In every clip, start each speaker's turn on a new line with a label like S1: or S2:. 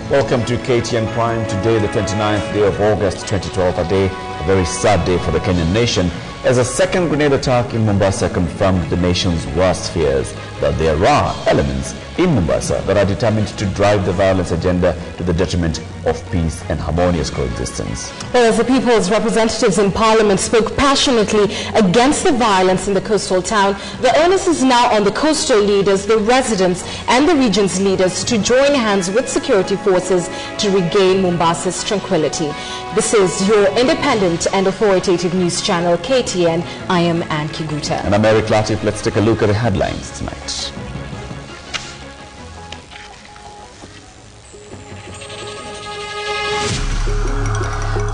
S1: Welcome to Ktn Prime. Today, the 29th day of August 2012, a very sad day for the Kenyan nation, as a second grenade attack in Mombasa confirmed the nation's worst fears. But there are elements in Mombasa that are determined to drive the violence agenda to the detriment of peace and harmonious coexistence.
S2: Well, as the people's representatives in Parliament spoke passionately against the violence in the coastal town, the onus is now on the coastal leaders, the residents and the region's leaders to join hands with security forces to regain Mombasa's tranquility. This is your independent and authoritative news channel, KTN. I am Ann Kiguta.
S1: And I'm Eric Latif. Let's take a look at the headlines tonight.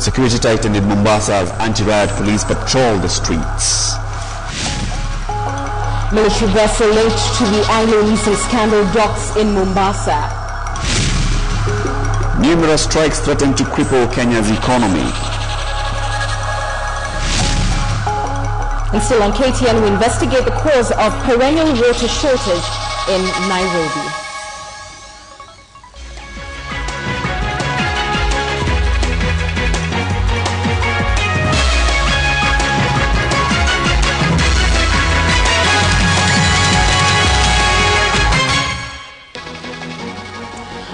S1: Security tightened in Mombasa as anti-riot police patrol the streets.
S2: Military vessel linked to the Anglo-Leasing scandal docks in Mombasa.
S1: Numerous strikes threaten to cripple Kenya's economy.
S2: And still on KTN, we investigate the cause of perennial water shortage in Nairobi.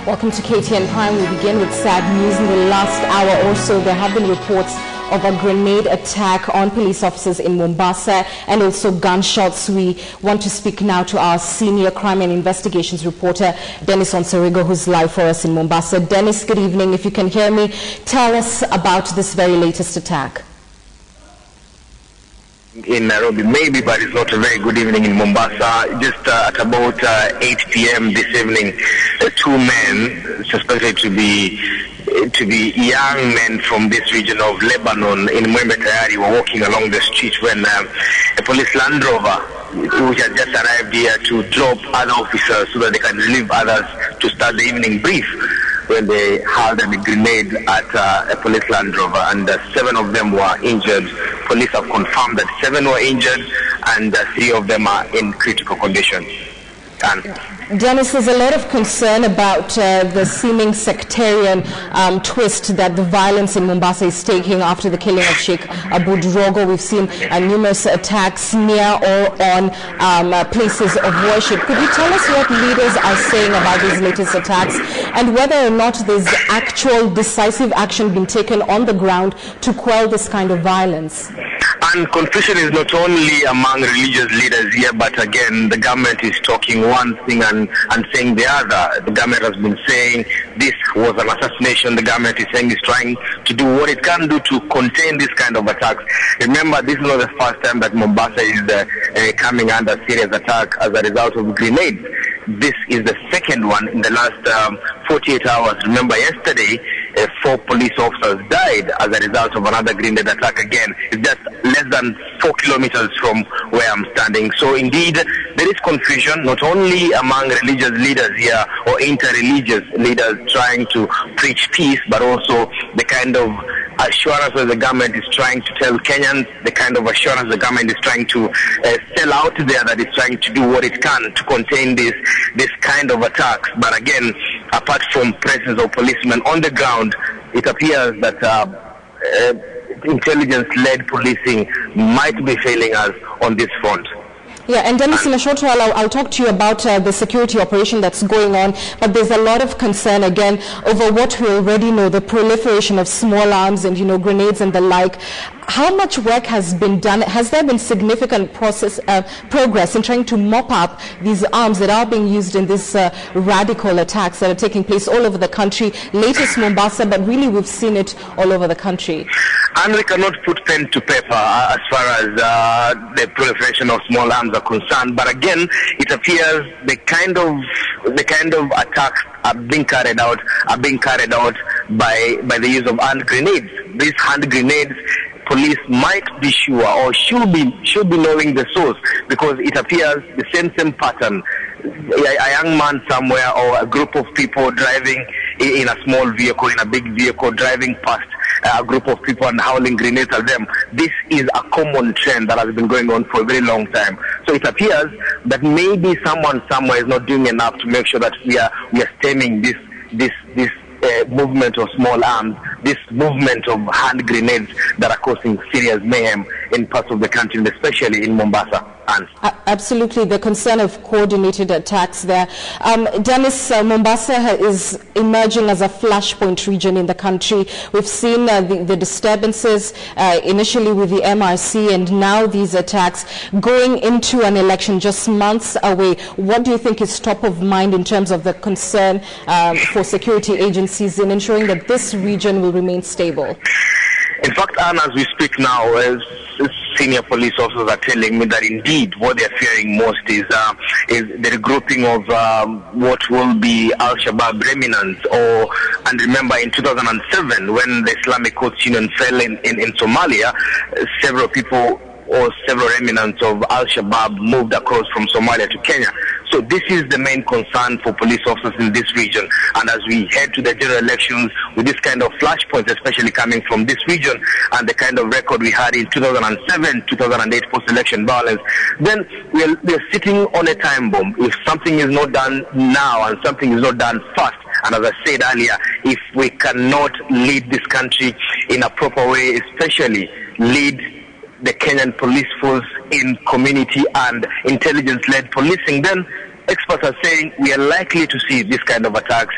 S2: Welcome to KTN Prime. We begin with sad news. In the last hour or so, there have been reports of a grenade attack on police officers in Mombasa and also gunshots. We want to speak now to our senior crime and investigations reporter, Dennis Onsarigo, who's live for us in Mombasa. Dennis, good evening. If you can hear me, tell us about this very latest attack.
S3: In Nairobi, maybe, but it's not a very good evening in Mombasa. Just at about 8 p.m. this evening, two men suspected to be young men from this region of Lebanon in Mwembe Tayari were walking along the street when a police Land Rover, which had just arrived here to drop other officers so that they can relieve others to start the evening brief, when they hurled a grenade at a police Land Rover, and 7 of them were injured. Police have confirmed that 7 were injured and 3 of them are in critical condition.
S2: Dennis, there's a lot of concern about the seeming sectarian twist that the violence in Mombasa is taking after the killing of Sheikh Abu Drogo. We've seen numerous attacks near or on places of worship. Could you tell us what leaders are saying about these latest attacks and whether or not there's actual decisive action being taken on the ground to quell this kind of violence?
S3: And confusion is not only among religious leaders here, but again, the government is talking one thing and saying the other. The government has been saying this was an assassination. The government is saying it's trying to do what it can do to contain this kind of attacks. Remember, this is not the first time that Mombasa is coming under serious attack as a result of grenades. This is the second one in the last 48 hours. Remember, yesterday, 4 police officers died as a result of another grenade attack. Again, it's just less than 4 kilometers from where I'm standing. So indeed, there is confusion, not only among religious leaders here or inter-religious leaders trying to preach peace, but also the kind of assurance that the government is trying to tell Kenyans, the kind of assurance the government is trying to sell out there, that it's trying to do what it can to contain this kind of attacks. But again, apart from presence of policemen on the ground, it appears that intelligence-led policing might be failing us on this front.
S2: Yeah, and Dennis, in a short while, I'll talk to you about the security operation that's going on, but there's a lot of concern, again, over what we already know, the proliferation of small arms and, grenades and the like. How much work has been done? Has there been significant progress in trying to mop up these arms that are being used in these radical attacks that are taking place all over the country? Latest Mombasa, but really we've seen it all over the country.
S3: And we cannot put pen to paper as far as the proliferation of small arms are concerned. But again, it appears the kind of attacks are being carried out by the use of hand grenades. These hand grenades, police might be sure or should be knowing the source, because it appears the same pattern. A young man somewhere or a group of people driving in a small vehicle, in a big vehicle, driving past a group of people and howling grenades at them. This is a common trend that has been going on for a very long time. So it appears that maybe someone somewhere is not doing enough to make sure that we are stemming this movement of small arms, this movement of hand grenades that are causing serious mayhem in parts of the country, and especially in Mombasa.
S2: Absolutely, the concern of coordinated attacks there. Dennis, Mombasa is emerging as a flashpoint region in the country. We've seen the disturbances initially with the MRC and now these attacks going into an election just months away. What do you think is top of mind in terms of the concern for security agencies in ensuring that this region will remain stable?
S3: In fact, Anne, as we speak now, senior police officers are telling me that indeed what they're fearing most is the regrouping of what will be Al-Shabaab remnants. And remember, in 2007, when the Islamic Coast Union fell in Somalia, several people or several remnants of Al-Shabaab moved across from Somalia to Kenya. So this is the main concern for police officers in this region. And as we head to the general elections with this kind of flashpoints, especially coming from this region, and the kind of record we had in 2007, 2008 post-election violence, then we're sitting on a time bomb. If something is not done now and something is not done fast, and as I said earlier, if we cannot lead this country in a proper way, especially lead the Kenyan police force in community and intelligence-led policing, then experts are saying we are likely to see this kind of attacks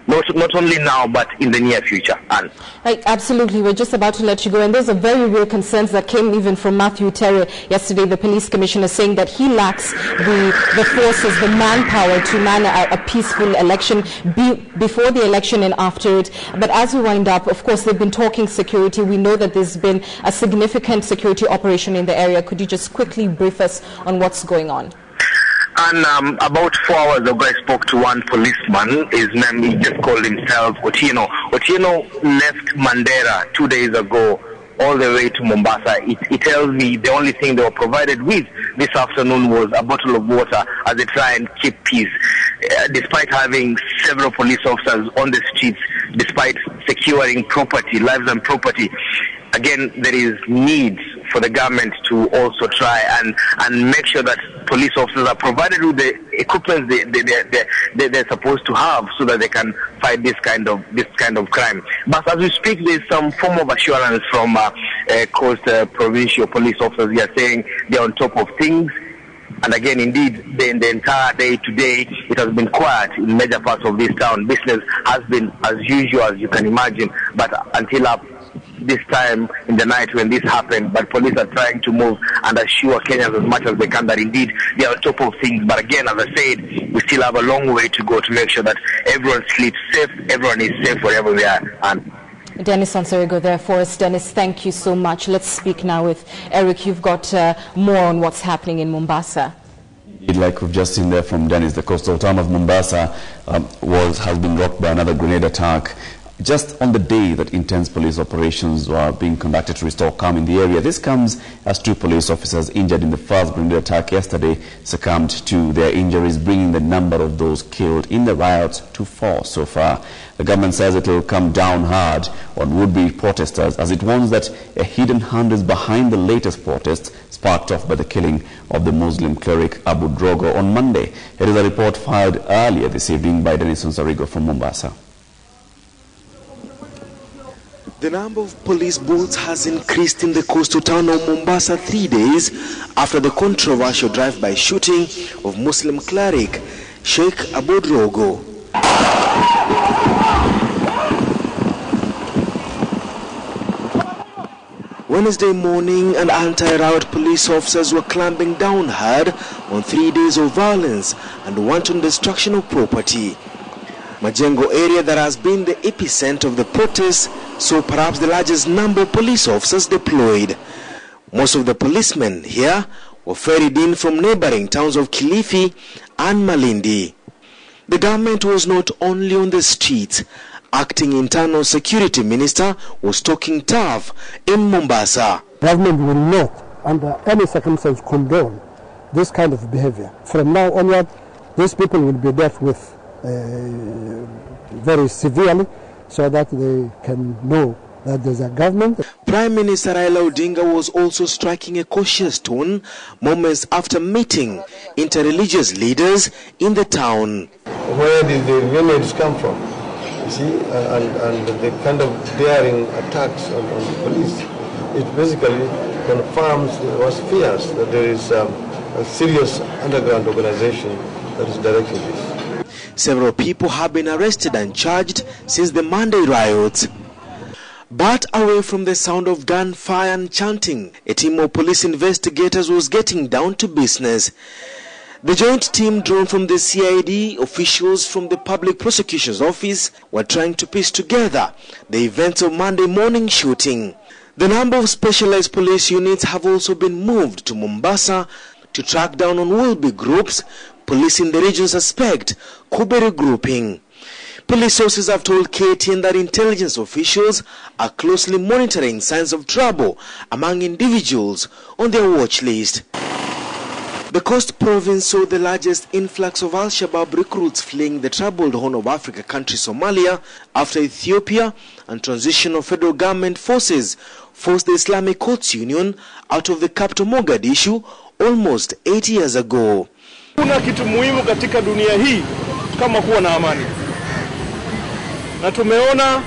S3: not only now but in the near future. Anne.
S2: Right, absolutely. We're just about to let you go, and those are very real concerns that came even from Matthew Terry yesterday, the police commissioner, saying that he lacks the forces, the manpower to man a peaceful election before the election and after it. But as we wind up, of course, they've been talking security. We know that there's been a significant security operation in the area. Could you just quickly brief us on what's going on?
S3: And about 4 hours ago, I spoke to one policeman. His name, he just called himself Otieno. Otieno left Mandera 2 days ago all the way to Mombasa. He tells me the only thing they were provided with this afternoon was a bottle of water as they try and keep peace. Despite having several police officers on the streets, despite securing property, lives and property, again, there is need for the government to also try and make sure that police officers are provided with the equipment they're supposed to have so that they can fight this kind of crime. But as we speak, there's some form of assurance from Coast provincial police officers here saying they're on top of things. And again, indeed, the entire day today, it has been quiet in major parts of this town. Business has been as usual as you can imagine, but until up this time in the night when this happened, but police are trying to move and assure Kenyans as much as they can that indeed they are on top of things. But again, as I said, we still have a long way to go to make sure that everyone sleeps safe, everyone is safe wherever they are. And
S2: Dennis Onserigo there for us. Dennis, thank you so much. Let's speak now with Eric. You've got more on what's happening in Mombasa.
S1: Like we've just seen there from Dennis, the coastal town of Mombasa has been rocked by another grenade attack. Just on the day that intense police operations were being conducted to restore calm in the area. This comes as 2 police officers injured in the first grenade attack yesterday succumbed to their injuries, bringing the number of those killed in the riots to 4 so far. The government says it will come down hard on would-be protesters as it warns that a hidden hand is behind the latest protests sparked off by the killing of the Muslim cleric Abu Drogo on Monday. It is a report filed earlier this evening by Dennis Onserigo from Mombasa.
S4: The number of police booths has increased in the coastal town of Mombasa 3 days after the controversial drive-by shooting of Muslim cleric Sheikh Abu Drogo. Wednesday morning, and anti-riot police officers were clamping down hard on 3 days of violence and wanton destruction of property. Majengo area that has been the epicenter of the protests saw perhaps the largest number of police officers deployed. Most of the policemen here were ferried in from neighboring towns of Kilifi and Malindi. The government was not only on the streets. Acting Internal Security Minister was talking tough in Mombasa.
S5: Government will not, under any circumstance, condone this kind of behavior. From now onward, these people will be dealt with very severely so that they can know that there's a government.
S4: Prime Minister Raila Odinga was also striking a cautious tone moments after meeting interreligious leaders in the town.
S6: Where did the grenades come from? You see, and the kind of daring attacks on the police, it basically confirms our fears that there is a serious underground organization that is directing this.
S4: Several people have been arrested and charged since the Monday riots. But away from the sound of gunfire and chanting, a team of police investigators was getting down to business. The joint team drawn from the CID, officials from the Public Prosecutor's Office were trying to piece together the events of Monday morning shooting. The number of specialized police units have also been moved to Mombasa to track down on will-be groups police in the region suspect could be regrouping. Police sources have told Ktn that intelligence officials are closely monitoring signs of trouble among individuals on their watch list. The Coast Province saw the largest influx of Al-Shabaab recruits fleeing the troubled Horn of Africa country Somalia after Ethiopia and transitional federal government forces forced the Islamic Courts Union out of the capital Mogadishu almost 8 years ago.
S7: Kuna kitu muhimu katika dunia hii kama kuwa na amani. Na tumeona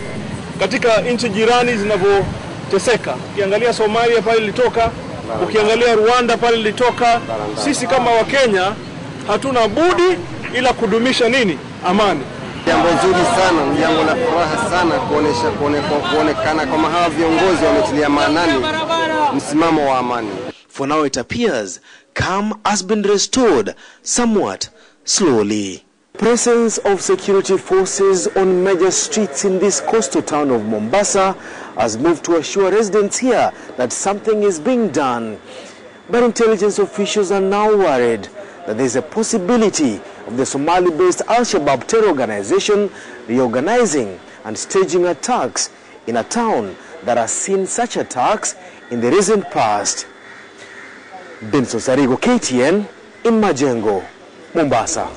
S7: katika nchi jirani zinavyoteseka. Ukiangalia Somalia pale ilitoka, ukiangalia Rwanda pale ilitoka. Sisi kama Wakenya hatuna budi ila kudumisha nini? Amani.
S8: Jambo nzuri sana, jambo la furaha sana kuonekana kama hawa viongozi wametilia maanani msimamo wa amani.
S4: For now it appears calm has been restored somewhat slowly. Presence of security forces on major streets in this coastal town of Mombasa has moved to assure residents here that something is being done. But intelligence officials are now worried that there is a possibility of the Somali-based Al-Shabaab terror organization reorganizing and staging attacks in a town that has seen such attacks in the recent past. Benson Sarigo, KTN, in Majengo, Mombasa.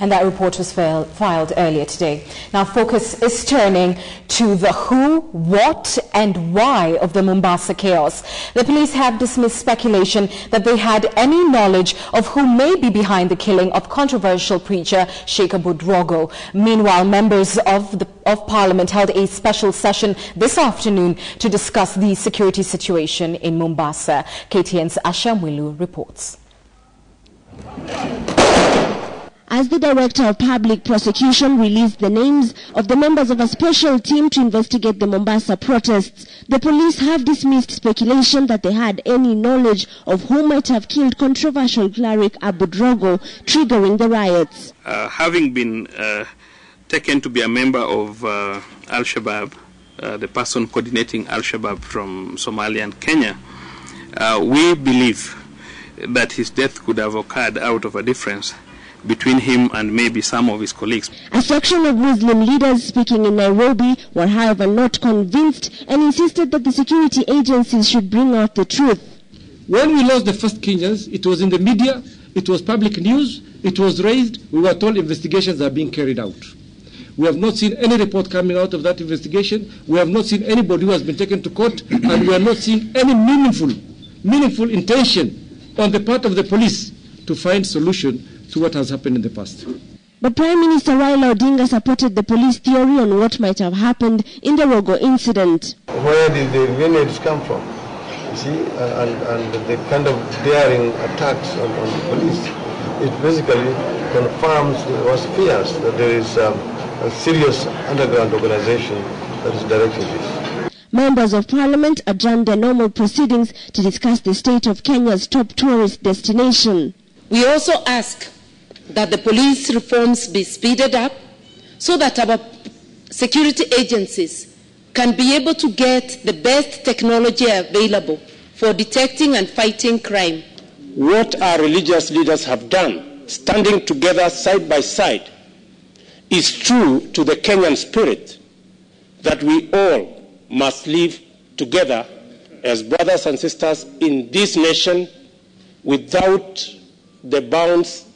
S2: And that report was filed earlier today. Now focus is turning to the who, what and why of the Mombasa chaos. The police have dismissed speculation that they had any knowledge of who may be behind the killing of controversial preacher Sheikh Abu Drogo. Meanwhile, members of Parliament held a special session this afternoon to discuss the security situation in Mombasa. KTN's Asha Mwilu reports.
S9: As the Director of Public Prosecution released the names of the members of a special team to investigate the Mombasa protests, the police have dismissed speculation that they had any knowledge of who might have killed controversial cleric Abu Drogo, triggering the riots.
S10: Having been taken to be a member of Al-Shabaab, the person coordinating Al-Shabaab from Somalia and Kenya, we believe that his death could have occurred out of a difference between him and maybe some of his colleagues.
S9: A section of Muslim leaders speaking in Nairobi were however not convinced and insisted that the security agencies should bring out the truth.
S11: When we lost the first Kenyans, it was in the media, it was public news, it was raised, we were told investigations are being carried out. We have not seen any report coming out of that investigation. We have not seen anybody who has been taken to court, and we are not seeing any meaningful intention on the part of the police to find solution to what has happened in the past.
S9: But Prime Minister Raila Odinga supported the police theory on what might have happened in the Rogo incident.
S6: Where did the grenades come from? You see, and the kind of daring attacks on the police, it basically confirms our fears that there is a serious underground organization that is directing this.
S9: Members of Parliament adjourned their normal proceedings to discuss the state of Kenya's top tourist destination.
S12: We also ask that the police reforms be speeded up so that our security agencies can be able to get the best technology available for detecting and fighting crime.
S13: What our religious leaders have done, standing together side by side, is true to the Kenyan spirit that we all must live together as brothers and sisters in this nation without the bounds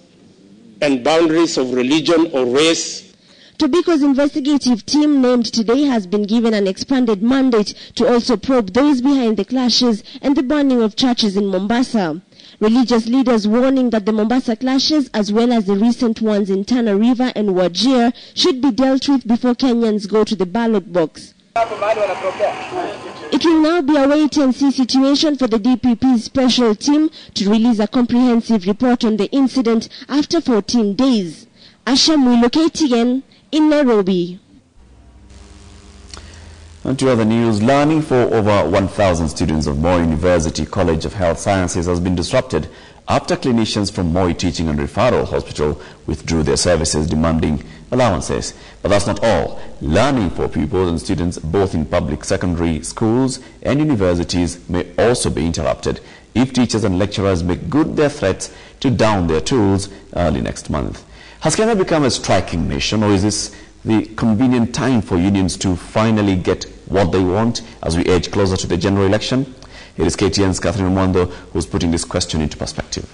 S13: and boundaries of religion or race.
S9: Tobacco's investigative team named today has been given an expanded mandate to also probe those behind the clashes and the burning of churches in Mombasa. Religious leaders warning that the Mombasa clashes, as well as the recent ones in Tana River and Wajir, should be dealt with before Kenyans go to the ballot box. It will now be a wait-and-see situation for the DPP's special team to release a comprehensive report on the incident after 14 days. Asha Mwilo, KTN, in Nairobi.
S1: And to other news, learning for over 1,000 students of Moi University College of Health Sciences has been disrupted after clinicians from Moi Teaching and Referral Hospital withdrew their services demanding allowances. But that's not all. Learning for pupils and students both in public secondary schools and universities may also be interrupted if teachers and lecturers make good their threats to down their tools early next month. Has Kenya become a striking nation, or is this the convenient time for unions to finally get what they want as we edge closer to the general election? Here is KTN's Ktn Mwando, who's putting this question into perspective.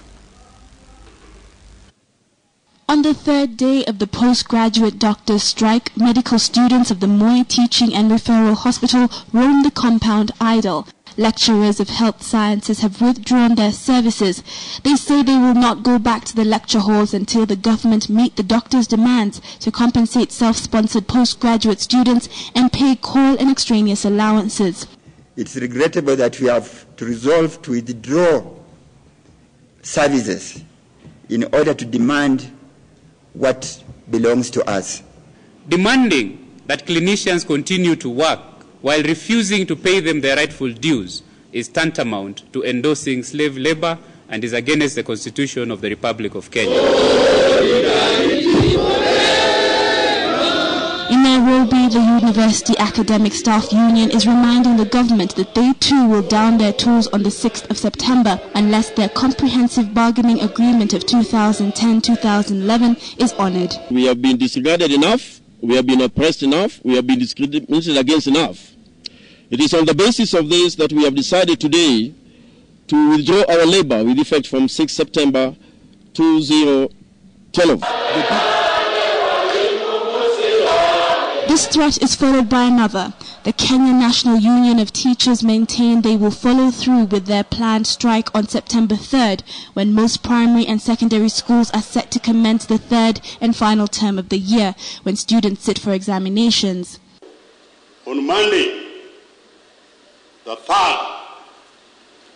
S14: On the third day of the postgraduate doctors' strike, medical students of the Moi Teaching and Referral Hospital roam the compound idle. Lecturers of health sciences have withdrawn their services. They say they will not go back to the lecture halls until the government meet the doctors' demands to compensate self-sponsored postgraduate students and pay call and extraneous allowances.
S15: It's regrettable that we have to resolve to withdraw services in order to demand what belongs to us.
S16: Demanding that clinicians continue to work while refusing to pay them their rightful dues is tantamount to endorsing slave labor and is against the Constitution of the Republic of Kenya.
S14: In Nairobi, the University Academic Staff Union is reminding the government that they too will down their tools on the 6th of September unless their comprehensive bargaining agreement of 2010-2011 is honored.
S17: We have been disregarded enough, we have been oppressed enough, we have been discriminated against enough. It is on the basis of this that we have decided today to withdraw our labor with effect from 6 September 2012.
S14: This threat is followed by another. The Kenya National Union of Teachers maintain they will follow through with their planned strike on September 3rd, when most primary and secondary schools are set to commence the third and final term of the year, when students sit for examinations.
S18: On Monday, the 3rd,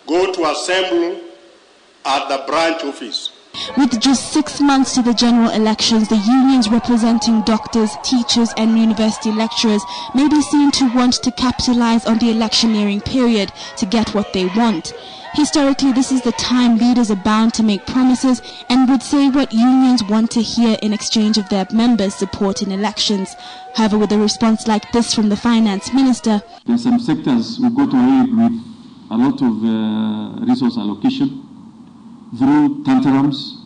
S18: go to assemble at the branch office.
S14: With just 6 months to the general elections, the unions representing doctors, teachers and university lecturers may be seen to want to capitalize on the electioneering period to get what they want. Historically, this is the time leaders are bound to make promises and would say what unions want to hear in exchange of their members' support in elections. However, with a response like this from the finance minister,
S19: there are some sectors we got away with a lot of resource allocation through tantrums,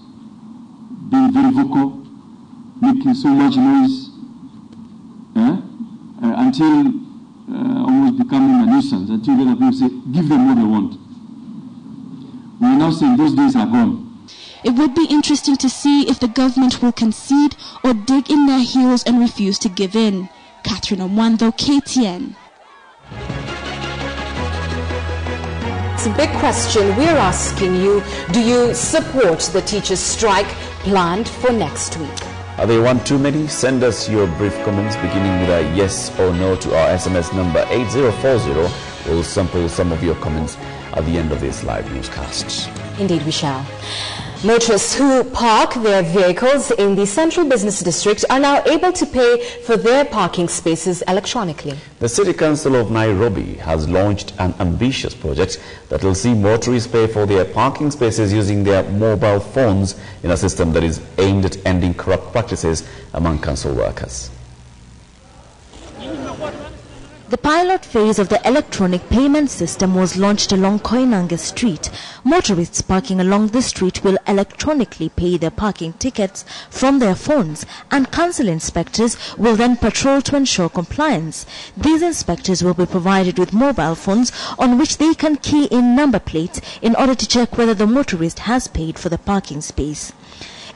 S19: being very vocal, making so much noise, until almost becoming a nuisance, until other people say, give them what they want. We are now saying those days are gone.
S14: It would be interesting to see if the government will concede or dig in their heels and refuse to give in. Ktn Mwando, KTN.
S20: It's a big question we're asking you. Do you support the teachers' strike planned for next week?
S1: Are they one too many? Send us your brief comments beginning with a yes or no to our SMS number 8040. We'll sample some of your comments at the end of this live newscast.
S20: Indeed we shall. Motorists who park their vehicles in the Central Business District are now able to pay for their parking spaces electronically.
S1: The City Council of Nairobi has launched an ambitious project that will see motorists pay for their parking spaces using their mobile phones in a system that is aimed at ending corrupt practices among council workers.
S21: The pilot phase of the electronic payment system was launched along Koinange Street. Motorists parking along this street will electronically pay their parking tickets from their phones, and council inspectors will then patrol to ensure compliance. These inspectors will be provided with mobile phones on which they can key in number plates in order to check whether the motorist has paid for the parking space.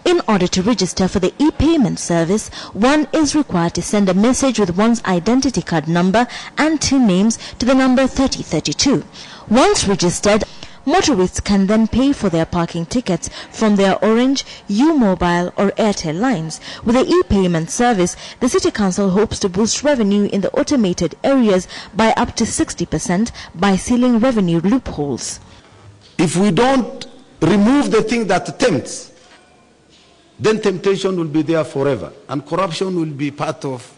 S21: In order to register for the e-payment service, one is required to send a message with one's identity card number and 2 names to the number 3032. Once registered, Motorists can then pay for their parking tickets from their Orange, U-Mobile or Airtel lines. With the e-payment service, the City Council hopes to boost revenue in the automated areas by up to 60% by sealing revenue loopholes.
S3: If we don't remove the thing that tempts, then temptation will be there forever, and corruption will be part of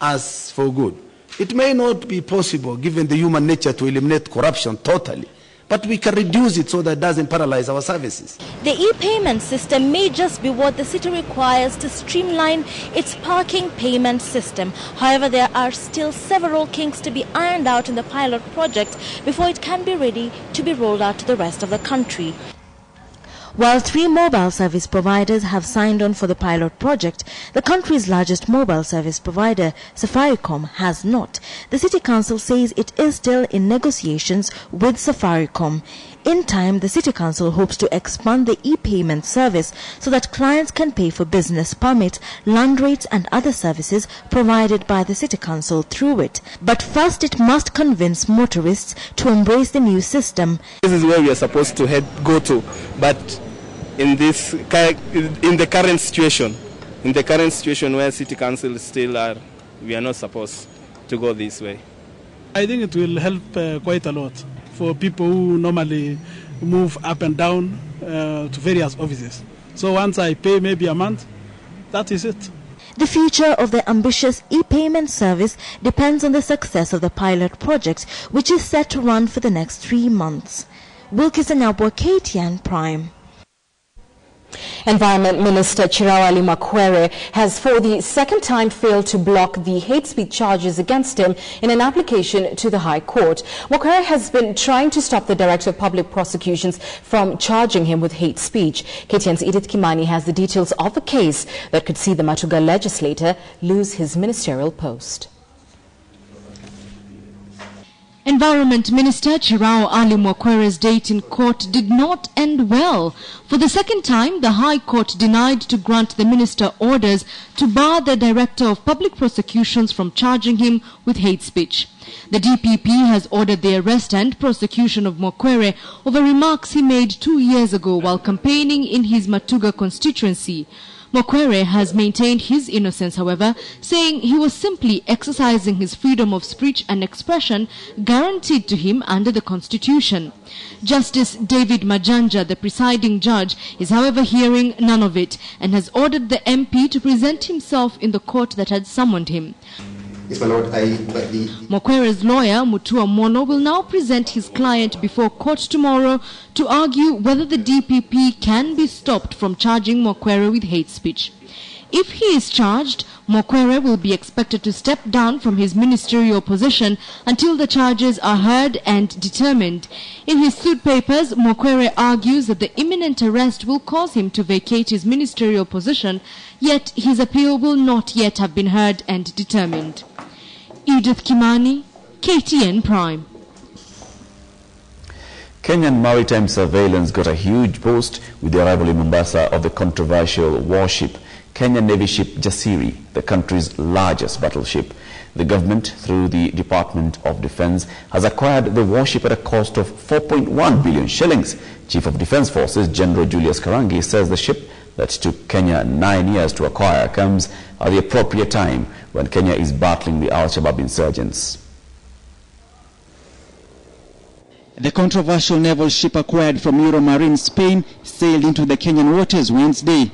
S3: us for good. It may not be possible, given the human nature, to eliminate corruption totally, but we can reduce it so that it doesn't paralyze our services.
S21: The e-payment system may just be what the city requires to streamline its parking payment system. However, there are still several kinks to be ironed out in the pilot project before it can be ready to be rolled out to the rest of the country. While 3 mobile service providers have signed on for the pilot project, the country's largest mobile service provider, Safaricom, has not. The City Council says it is still in negotiations with Safaricom. In time, the City Council hopes to expand the e-payment service so that clients can pay for business permits, land rates and other services provided by the City Council through it. But first it must convince motorists to embrace the new system.
S22: This is where we are supposed to go to, but in the current situation where City Council still are, we are not supposed to go this way.
S23: I think it will help quite a lot for people who normally move up and down to various offices. So once I pay maybe a month, that is it.
S21: The future of the ambitious e-payment service depends on the success of the pilot project, which is set to run for the next 3 months. Wilkison Abwa, Ktn Prime.
S20: Environment Minister Chirao Ali Makwere has for the second time failed to block the hate speech charges against him in an application to the High Court. Makwere has been trying to stop the Director of Public Prosecutions from charging him with hate speech. KTN's Edith Kimani has the details of a case that could see the Matuga legislator lose his ministerial post.
S24: Environment Minister Chirao Ali Makwere's date in court did not end well. For the second time, the High Court denied to grant the minister orders to bar the Director of Public Prosecutions from charging him with hate speech. The DPP has ordered the arrest and prosecution of Makwere over remarks he made 2 years ago while campaigning in his Matuga constituency. Makwere has maintained his innocence, however, saying he was simply exercising his freedom of speech and expression guaranteed to him under the Constitution. Justice David Majanja, the presiding judge, is however hearing none of it and has ordered the MP to present himself in the court that had summoned him.
S25: Yes, my Lord,
S24: Makwere's lawyer, Mutua Mono, will now present his client before court tomorrow to argue whether the DPP can be stopped from charging Makwere with hate speech. If he is charged, Makwere will be expected to step down from his ministerial position until the charges are heard and determined. In his suit papers, Makwere argues that the imminent arrest will cause him to vacate his ministerial position, yet his appeal will not yet have been heard and determined. Edith Kimani, KTN Prime.
S1: Kenyan maritime surveillance got a huge boost with the arrival in Mombasa of the controversial warship Kenyan Navy ship Jasiri, the country's largest battleship. The government, through the Department of Defence, has acquired the warship at a cost of 4.1 billion shillings. Chief of Defence Forces General Julius Karangi says the ship that took Kenya 9 years to acquire comes at the appropriate time when Kenya is battling the Al-Shabaab insurgents.
S26: The controversial naval ship acquired from Euromarine Spain sailed into the Kenyan waters Wednesday.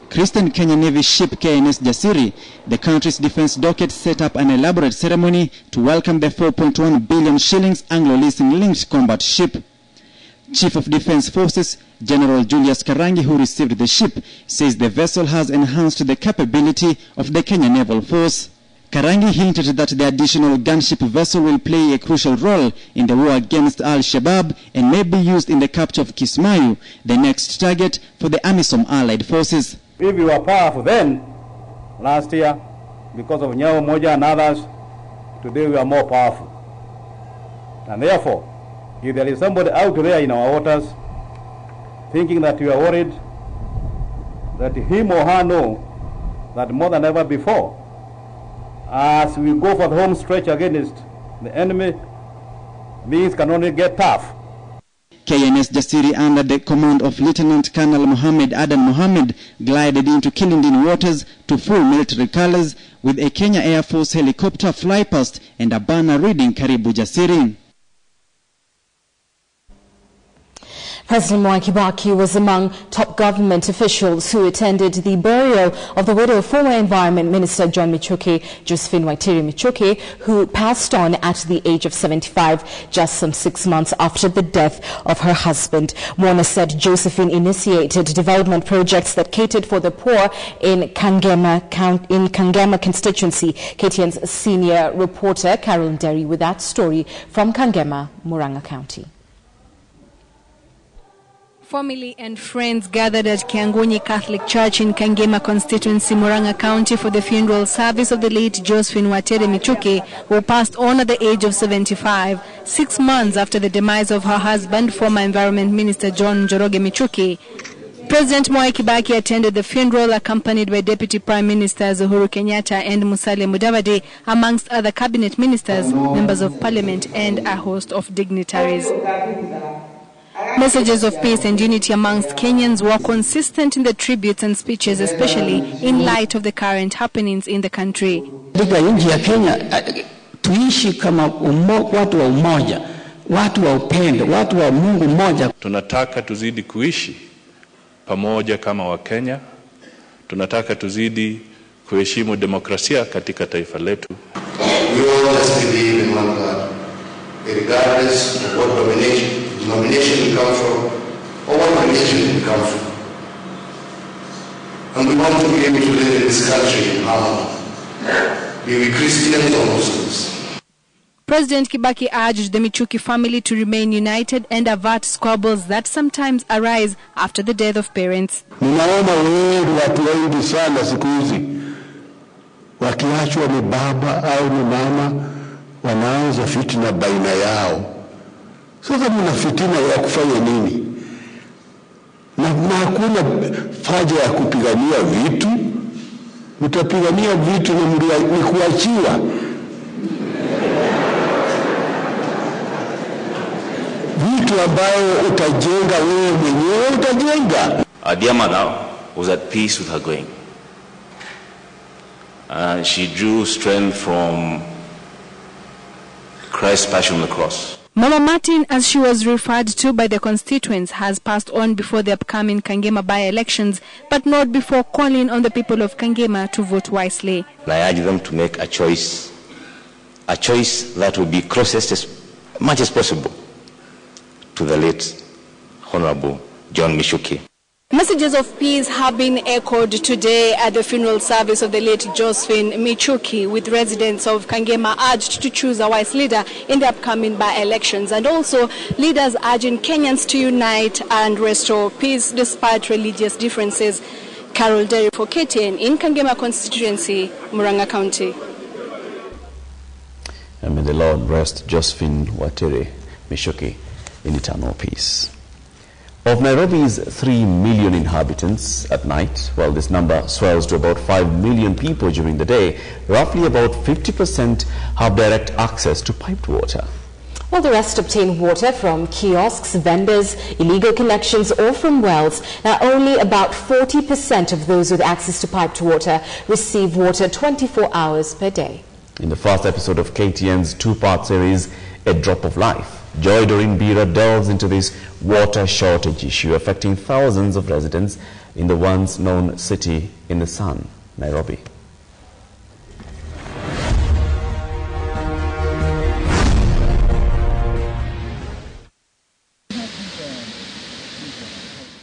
S26: Christian Kenyan Navy ship KNS Jasiri, the country's defense docket, set up an elaborate ceremony to welcome the 4.1 billion shillings Anglo-leasing linked combat ship. Chief of Defence Forces General Julius Karangi, who received the ship, says the vessel has enhanced the capability of the Kenya Naval Force. Karangi hinted that the additional gunship vessel will play a crucial role in the war against Al-Shabaab and may be used in the capture of Kismayu, the next target for the AMISOM allied forces.
S27: If we were powerful then, last year, because of Nyao Moja and others, today we are more powerful. And therefore, if there is somebody out there in our waters thinking that we are worried, that him or her know that more than ever before, as we go for the home stretch against the enemy, things can only get tough.
S26: KNS Jasiri, under the command of Lieutenant Colonel Mohammed Adan Mohammed, glided into Kilindini waters to full military colors with a Kenya Air Force helicopter fly past and a banner reading Karibu Jasiri.
S20: President Mwai Kibaki was among top government officials who attended the burial of the widow of former Environment Minister John Michuki, Josephine Waitiri Michuki, who passed on at the age of 75, just some 6 months after the death of her husband. Mwana said Josephine initiated development projects that catered for the poor in Kangema constituency. KTN's senior reporter Carol Derry with that story from Kangema, Murang'a County.
S2: Family and friends gathered at Kiangonyi Catholic Church in Kangema constituency, Murang'a County, for the funeral service of the late Josephine Waitiri Michuki, who passed on at the age of 75, 6 months after the demise of her husband, former Environment Minister John Njoroge Michuki. President Mwai Kibaki attended the funeral, accompanied by Deputy Prime Ministers Uhuru Kenyatta and Musalia Mudavadi, amongst other cabinet ministers, members of parliament, and a host of dignitaries. Messages of peace and unity amongst Kenyans were consistent in the tributes and speeches, especially in light of the current happenings in the country.
S4: Katika nchi ya Kenya tuishi kama watu wa umoja, watu wa upendo, watu wa Mungu mmoja.
S5: Tunataka tuzidi kuishi pamoja kama Wakenya. Tunataka tuzidi kuheshimu demokrasia katika taifa letu.
S7: We all just believe in one God, regardless of what denomination we come from, or what religion we come from. And we want to be able to live in this country in harmony, be we Christians or Muslims.
S2: President Kibaki urged the Michuki family to remain united and avert squabbles that sometimes arise after the death of parents.
S7: Ninaona wengi watu wengi sana siku hizi wakiachwa ni baba au ni mama wanaanza fitina baina yao. Sasa mna fitina ya kufanya nini? Na hakuna faja ya kupigania vitu. Mtapigania vitu ni kuachiwa. Vitu ambayo utajenga wewe mwenyewe utajenga.
S8: Our dear mother was at peace with her going. She drew strength from Christ's passion on the cross.
S2: Mama Martin, as she was referred to by the constituents, has passed on before the upcoming Kangema by-elections, but not before calling on the people of Kangema to vote wisely.
S8: I urge them to make a choice that will be closest as much as possible to the late Honorable John Michuki.
S2: Messages of peace have been echoed today at the funeral service of the late Josephine Michuki, with residents of Kangema urged to choose a wise leader in the upcoming by-elections, and also leaders urging Kenyans to unite and restore peace despite religious differences. Carol Derry for Ktn in Kangema constituency, Murang'a County.
S1: And may the Lord rest Josephine Waitiri Michuki in eternal peace. Of Nairobi's 3 million inhabitants at night, while this number swells to about 5 million people during the day, roughly about 50% have direct access to piped water.
S20: While the rest obtain water from kiosks, vendors, illegal connections, or from wells. Now, only about 40% of those with access to piped water receive water 24 hours per day.
S1: In the first episode of KTN's two-part series, A Drop of Life, Joy Doreen Bira delves into this water shortage issue affecting thousands of residents in the once known city in the sun, Nairobi.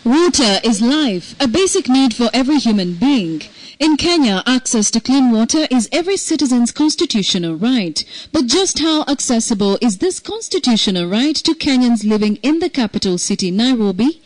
S24: Water is life, a basic need for every human being. In Kenya, access to clean water is every citizen's constitutional right. But just how accessible is this constitutional right to Kenyans living in the capital city, Nairobi?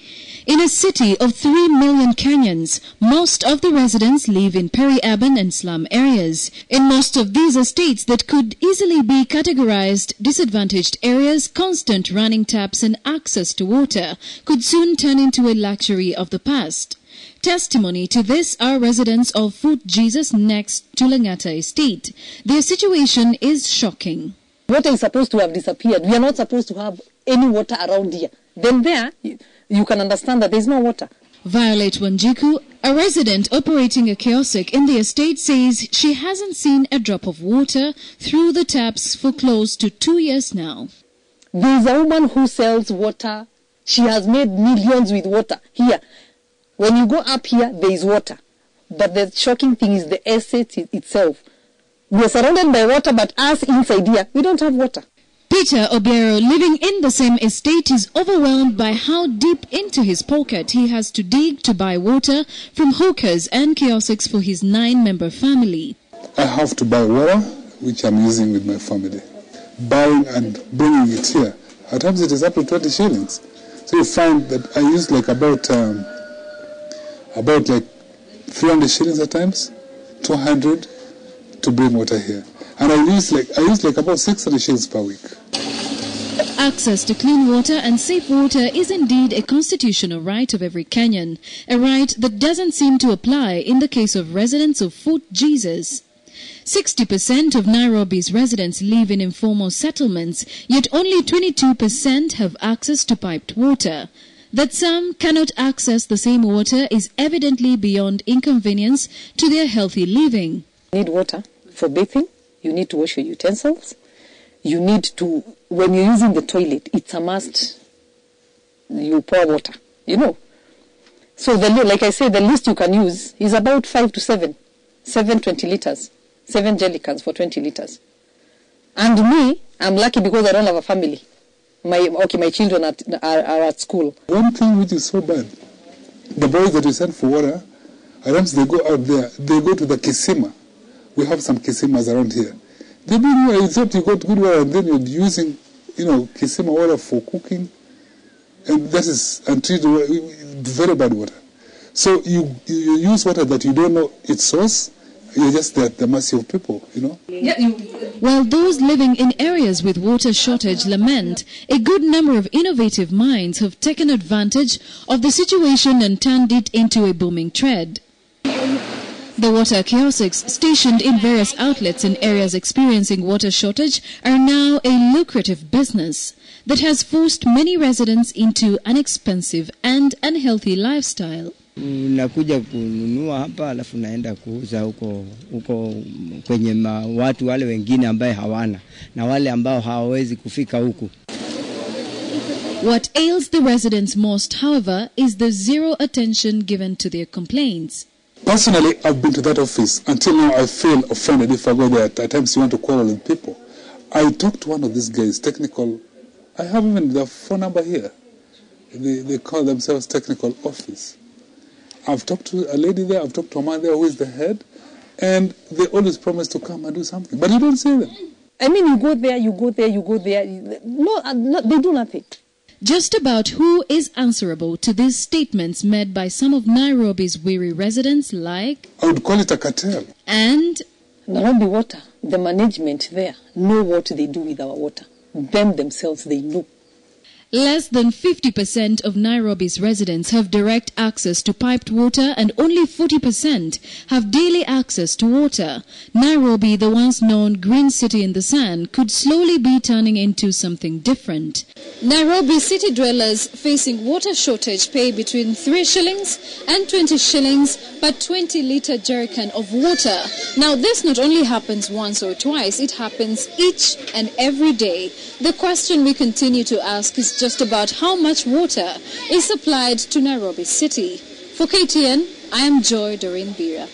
S24: In a city of 3 million Kenyans, most of the residents live in peri-urban and slum areas. In most of these estates that could easily be categorized disadvantaged areas, constant running taps and access to water could soon turn into a luxury of the past. Testimony to this are residents of Fort Jesus next to Langata Estate. Their situation is shocking.
S10: Water is supposed to have disappeared. We are not supposed to have any water around here.
S6: then there you can understand that there's no water.
S24: Violet Wanjiku, a resident operating a kiosk in the estate, says she hasn't seen a drop of water through the taps for close to 2 years now.
S6: There's a woman who sells water. She has made millions with water. Here, when you go up here, there is water. But the shocking thing is the estate itself. We are surrounded by water, but us inside here, we don't have water.
S24: Peter Obiero, living in the same estate, is overwhelmed by how deep into his pocket he has to dig to buy water from hawkers and kiosks for his 9-member family.
S9: I have to buy water, which I'm using with my family. Buying and bringing it here, at times it is up to 20 shillings. So you find that I use like about like 300 shillings at times, 200 to bring water here. And I use like about 600 shillings per week.
S24: Access to clean water and safe water is indeed a constitutional right of every Kenyan, a right that doesn't seem to apply in the case of residents of Fort Jesus. 60% of Nairobi's residents live in informal settlements, yet only 22% have access to piped water. That some cannot access the same water is evidently beyond inconvenience to their healthy living.
S6: You need water for bathing, you need to wash your utensils, you need to, when you're using the toilet, it's a must, you pour water, you know. So like I said, the least you can use is about 5 to 7 20 liters. 7 jerrycans for 20 liters. And me, I'm lucky because I don't have a family. My children are at school.
S9: One thing which is so bad, the boys that we send for water, at times they go out there, they go to the kisima. We have some kisimas around here. They bring water, except you got good water, and then you're using, kisima water for cooking, and that is untreated, very bad water. So you use water that you don't know its source. You're just at the mercy of people,
S24: While those living in areas with water shortage lament, a good number of innovative minds have taken advantage of the situation and turned it into a booming trade. The water kiosks stationed in various outlets in areas experiencing water shortage are now a lucrative business that has forced many residents into an expensive and unhealthy lifestyle.
S10: Unakuja kununua hapa alafu naenda kuuza huko kwenye watu wale wengine ambaye hawana na wale ambao hawawezi kufika huku.
S24: What ails the residents most, however, is the zero attention given to their complaints.
S9: Personally, I've been to that office. Until now, I feel offended if I go there. At times you want to quarrel with people. I talked to one of these guys, technical. I have even their phone number here. They call themselves technical office. I've talked to a lady there, I've talked to a man there who is the head, and they always promise to come and do something, but you don't see them.
S6: I mean, you go there. No, they do nothing.
S24: Just about who is answerable to these statements made by some of Nairobi's weary residents like...
S9: I would call it a cartel.
S24: And...
S6: Nairobi Water, the management there know what they do with our water. Them themselves, they know.
S24: Less than 50% of Nairobi's residents have direct access to piped water and only 40% have daily access to water. Nairobi, the once known green city in the sun, could slowly be turning into something different. Nairobi city dwellers facing water shortage pay between 3 shillings and 20 shillings per 20-litre jerrycan of water. Now, this not only happens once or twice, it happens each and every day. The question we continue to ask is just about how much water is supplied to Nairobi city. For KTN, I am Joy Doreen Bira.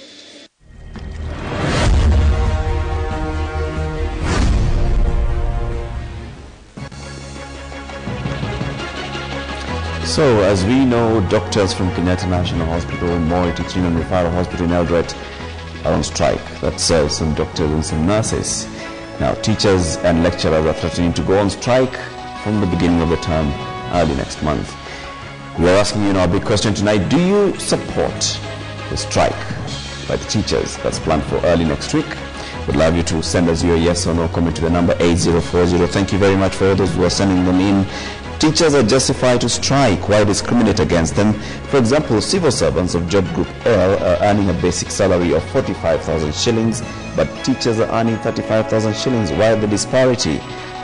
S1: So, as we know, doctors from Kenyatta National Hospital, Moi Teaching and Referral Hospital in Eldoret are on strike. That says some doctors and some nurses. Now, teachers and lecturers are threatening to go on strike from the beginning of the term early next month. We are asking you now a big question tonight. Do you support the strike by the teachers that's planned for early next week? We'd love you to send us your yes or no comment to the number 8040. Thank you very much for all those who are sending them in. Teachers are justified to strike. Why discriminate against them? For example, civil servants of Job Group L are earning a basic salary of 45,000 shillings, but teachers are earning 35,000 shillings. Why the disparity?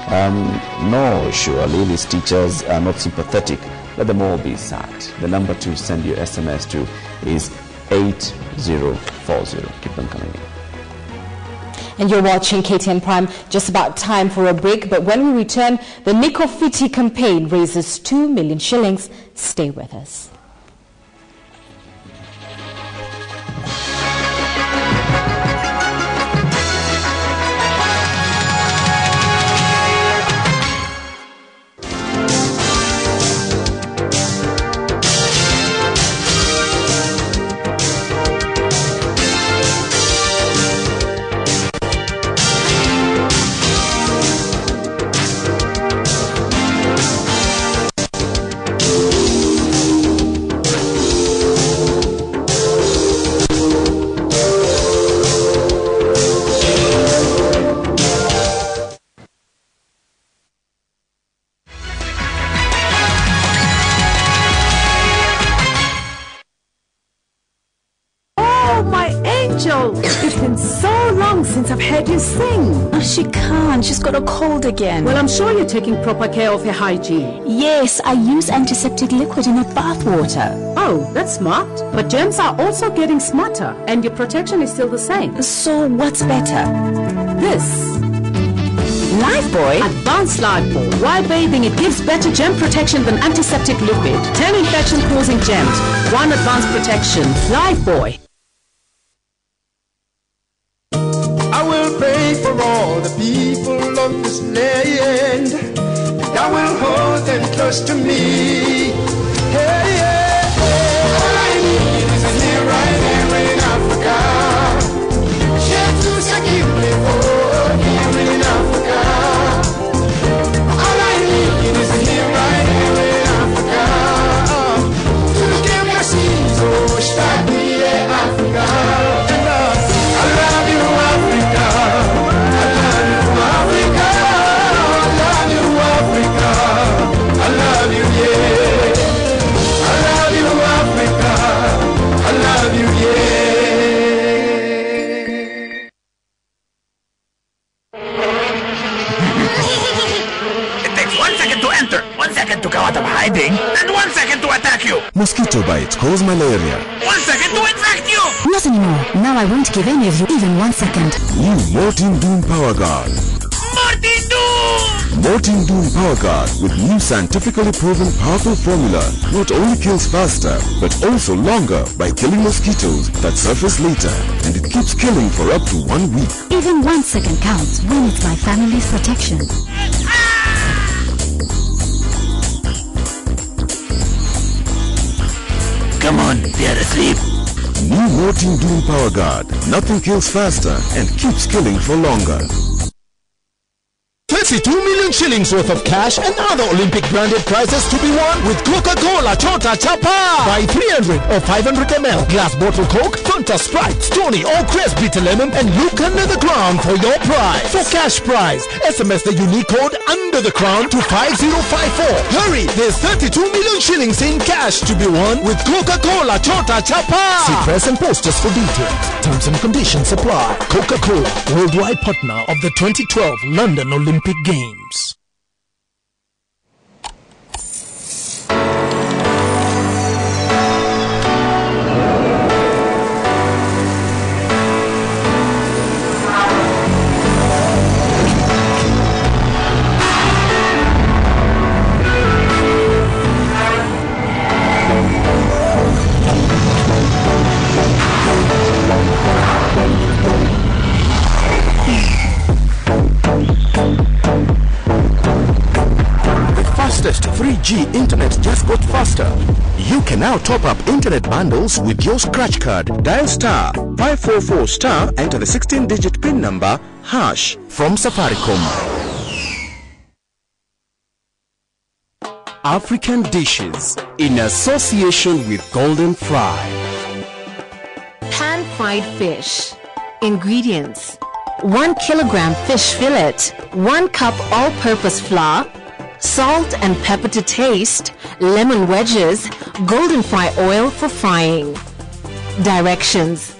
S1: No, surely these teachers are not sympathetic. Let them all be sacked. The number to send your SMS to is 8040. Keep them coming in.
S20: And you're watching Ktn Prime. Just about time for a break, but when we return, the Niko Fiti campaign raises 2 million shillings. Stay with us.
S11: It's been so long since I've heard you sing.
S12: Oh, she can't. She's got a cold again.
S11: Well, I'm sure you're taking proper care of her hygiene.
S12: Yes, I use antiseptic liquid in her bath water.
S11: Oh, that's smart. But germs are also getting smarter, and your protection is still the same.
S12: So what's better?
S11: This.
S12: Lifebuoy?
S11: Advanced Lifebuoy. While bathing, it gives better germ protection than antiseptic liquid. 10 infection-causing germs. 1 advanced protection. Lifebuoy.
S13: I will pray for all the people of this land. I will hold them close to me. Hey, yeah, yeah. All I need is a here right here in Africa. Share to secure here in Africa. All I need is a here right here in Africa. To give my seeds, oh, start me, Africa.
S15: And 1 second to attack you.
S16: Mosquito bites cause malaria.
S15: 1 second to infect you.
S12: Not anymore. Now I won't give any of you even 1 second.
S16: New Mortin Doom Power Guard.
S15: Mortin Doom!
S16: Mortin Doom Power Guard with new scientifically proven powerful formula not only kills faster but also longer by killing mosquitoes that surface later, and it keeps killing for up to 1 week.
S12: Even 1 second counts when it's my family's protection.
S15: Come on, they are asleep.
S16: New Mortin Doom Power Guard. Nothing kills faster and keeps killing for longer.
S17: 32 million shillings worth of cash and other Olympic branded prizes to be won with Coca-Cola Chota Chapa. Buy 300 or 500 ml glass bottle Coke, Fanta, Sprite, Stony or Crest Bitter Lemon and look under the crown for your prize. For cash prize, SMS the unique code under the crown to 5054. Hurry, there's 32 million shillings in cash to be won with Coca-Cola Chota Chapa. See press and posters for details. Terms and conditions apply. Coca-Cola, worldwide partner of the 2012 London Olympic Games. Fastest 3G internet just got faster. You can now top up internet bundles with your scratch card. Dial star 544 star, enter the 16-digit PIN number hash from Safaricom. African dishes in association with Golden Fry.
S25: Pan-fried fish. Ingredients: 1 kilogram fish fillet, 1 cup all-purpose flour, salt and pepper to taste, lemon wedges, golden fry oil for frying. Directions: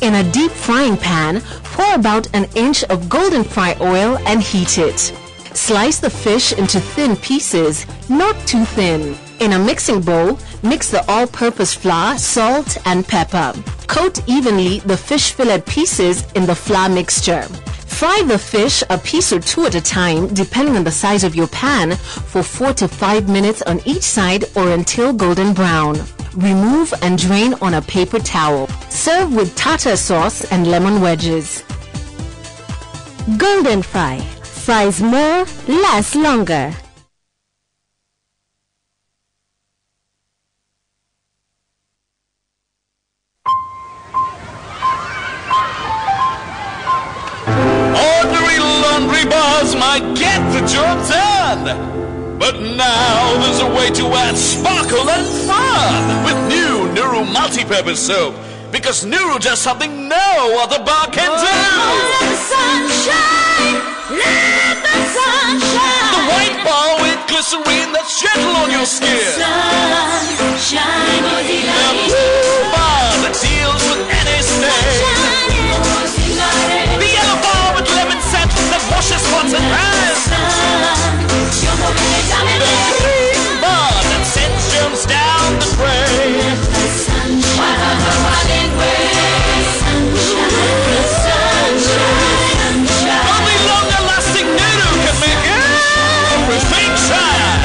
S25: in a deep frying pan, pour about 1 inch of golden fry oil and heat it. Slice the fish into thin pieces, not too thin. In a mixing bowl, mix the all-purpose flour, salt, and pepper. Coat evenly the fish fillet pieces in the flour mixture. Fry the fish a piece or two at a time, depending on the size of your pan, for 4 to 5 minutes on each side or until golden brown. Remove and drain on a paper towel. Serve with tartar sauce and lemon wedges. Golden fry. Fries more, lasts longer.
S15: Ordinary laundry bars might get the job done. But now there's a way to add sparkle and fun with new Nuru multi-purpose soap. Because Nuru does something no other bar can do. Let the sunshine, let the sunshine. The white bar with glycerine that's gentle on your skin. Sunshine, the blue bar that deals with any stain. The yellow bar with lemon scent that washes pots and pans. The green bar that sends germs down the drain. Only longer-lasting Nuru can make everything shine.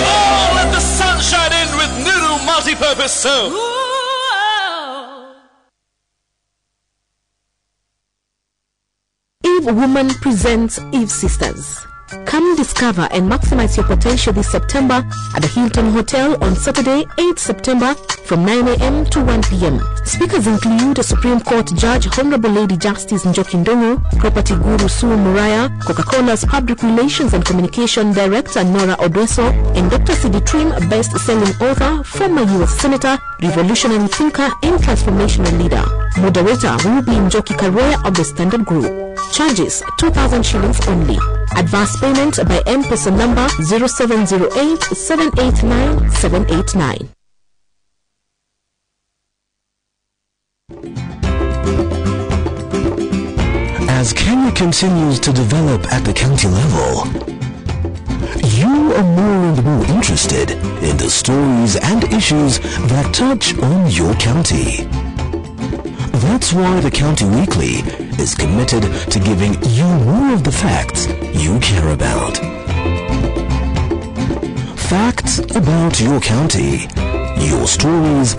S15: Oh, let the sunshine in with Nuru multi-purpose soap.
S25: Eve Woman presents Eve Sisters. Come discover and maximize your potential this September at the Hilton Hotel on Saturday, 8th September from 9 a.m. to 1 p.m. Speakers include Supreme Court Judge Honorable Lady Justice Njoki Ndung'u, Property Guru Sue Muraya, Coca-Cola's Public Relations and Communication Director Nora Odweso, and Dr. Sidi Trim, best-selling author, former U.S. Senator, revolutionary thinker, and transformational leader. Moderator will be Njoki Karoya of the Standard Group. Charges 2,000 shillings only. Advance payment by M-Pesa number 0708 789 789.
S3: As Kenya continues to develop at the county level, you are more and more interested in the stories and issues that touch on your county. That's why the County Weekly is committed to giving you more of the facts you care about. Facts about your county, your stories,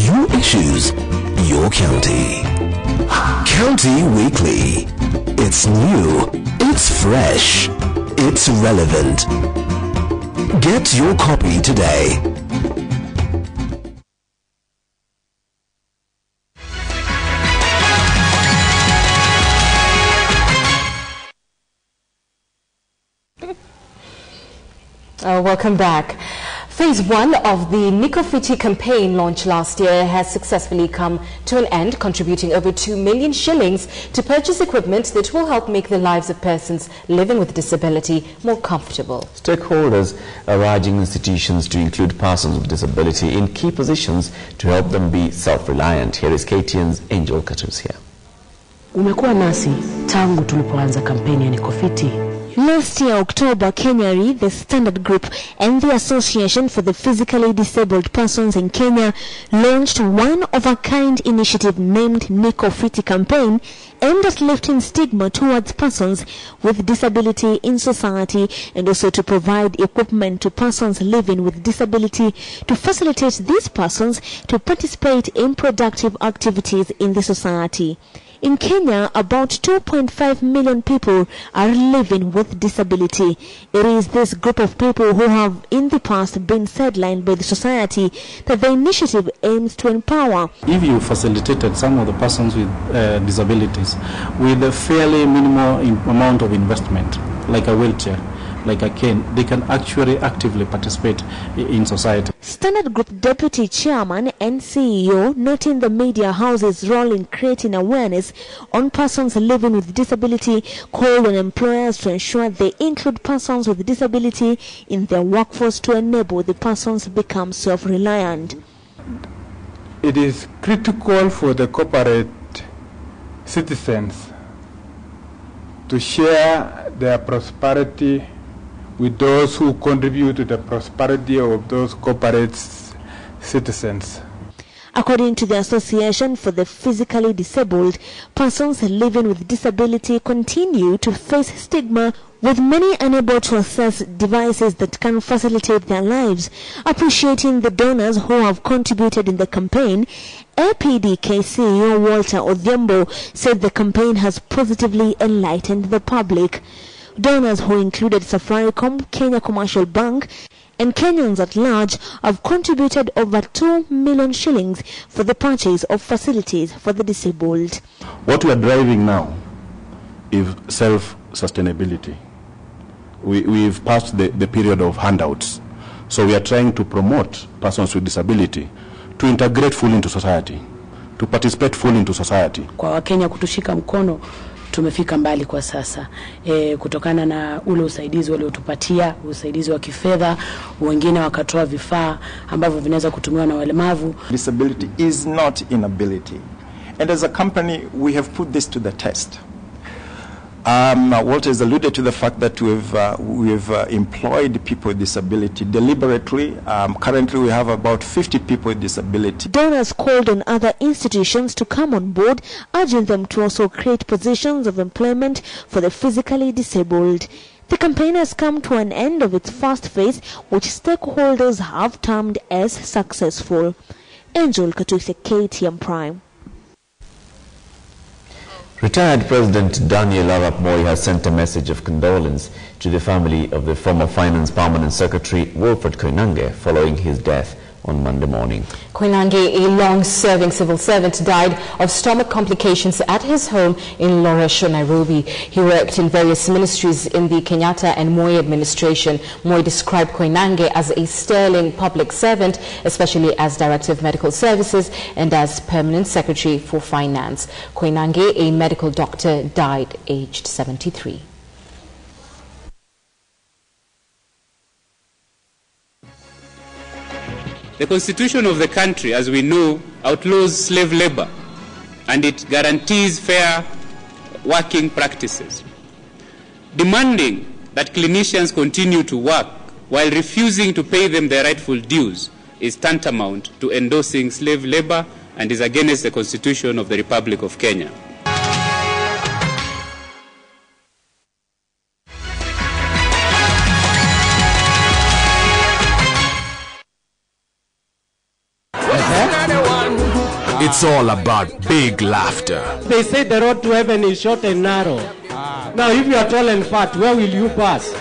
S3: your issues, your county. County Weekly. It's new, it's fresh, it's relevant. Get your copy today.
S20: Welcome back. Phase 1 of the Nikofiti campaign launched last year has successfully come to an end, contributing over 2 million shillings to purchase equipment that will help make the lives of persons living with disability more comfortable.
S1: Stakeholders are urging institutions to include persons with disability in key positions to help them be self-reliant. Here is KTN's Angel Katusia.
S14: Umekuwa nasi tangu tulipoanza kampeni ya Nikofiti.
S18: Last year, October, Kenya, the Standard Group and the Association for the Physically Disabled Persons in Kenya launched one-of-a-kind initiative named Nikofiti campaign, aimed at lifting stigma towards persons with disability in society and also to provide equipment to persons living with disability to facilitate these persons to participate in productive activities in the society. In Kenya, about 2.5 million people are living with disability. It is this group of people who have in the past been sidelined by the society that the initiative aims to empower.
S19: If you facilitated some of the persons with disabilities with a fairly minimal amount of investment, like a wheelchair, like a cane, they can actually actively participate in society.
S18: Standard Group Deputy Chairman and CEO, noting the media house's role in creating awareness on persons living with disability, called on employers to ensure they include persons with disability in their workforce to enable the persons to become self-reliant.
S21: It is critical for the corporate citizens to share their prosperity with those who contribute to the prosperity of those corporate citizens.
S18: According to the Association for the Physically Disabled, persons living with disability continue to face stigma, with many unable to access devices that can facilitate their lives. Appreciating the donors who have contributed in the campaign, APDK CEO Walter Odhiambo said the campaign has positively enlightened the public. Donors who included Safaricom, Kenya Commercial Bank, and Kenyans at large have contributed over 2 million shillings for the purchase of facilities for the disabled.
S4: What we are driving now is self-sustainability. We've passed the period of handouts. So we are trying to promote persons with disability to integrate fully into society, to participate fully into society.
S14: Kwa Wakenya kutushika mkono, tumefika mbali kwa sasa. Kutokana na ule usaidizi waliotupatia, usaidizi wa kifedha, wengine wakatoa vifaa ambavyo vinaweza kutumiwa na walemavu.
S5: Disability is not inability. And as a company, we have put this to the test. Walter has alluded to the fact that we've employed people with disability deliberately. Currently, we have about 50 people with disability.
S18: Donors called on other institutions to come on board, urging them to also create positions of employment for the physically disabled. The campaign has come to an end of its first phase, which stakeholders have termed as successful. Angel Katuse, Ktn Prime.
S1: Retired President Daniel Arap Moi has sent a message of condolence to the family of the former Finance Permanent Secretary Wilfred Koinange following his death on Monday morning.
S20: Koinange, a long-serving civil servant, died of stomach complications at his home in Loresho, Nairobi. He worked in various ministries in the Kenyatta and Moi administration. Moi described Koinange as a sterling public servant, especially as Director of Medical Services and as Permanent Secretary for Finance. Koinange, a medical doctor, died aged 73.
S7: The constitution of the country, as we know, outlaws slave labor, and it guarantees fair working practices. Demanding that clinicians continue to work while refusing to pay them their rightful dues is tantamount to endorsing slave labor and is against the Constitution of the Republic of Kenya.
S17: It's all about big laughter.
S22: They say the road to heaven is short and narrow. Now, if you are tall and fat, where will you pass?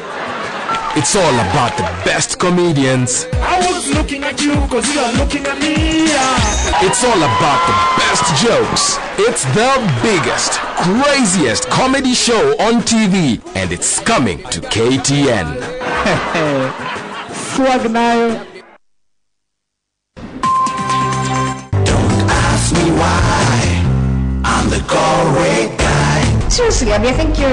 S17: It's all about the best comedians.
S13: I was looking at you because you are looking at me.
S17: It's all about the best jokes. It's the biggest, craziest comedy show on TV, and it's coming to KTN.
S22: Swag nayo.
S13: Me why I'm the Galway guy.
S23: Seriously, Abby, I think you're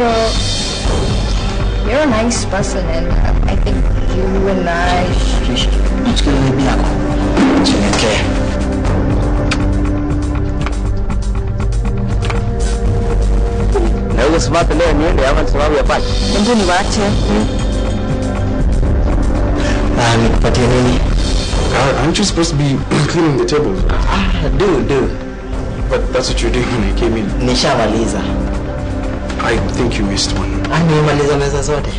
S23: a nice person, and I think you and I should.
S26: Aren't you supposed to be cleaning the tables? Do. But that's what you're doing when I came in.
S23: Nishamaliza.
S26: I think you missed one.
S23: Nimemaliza meza zote.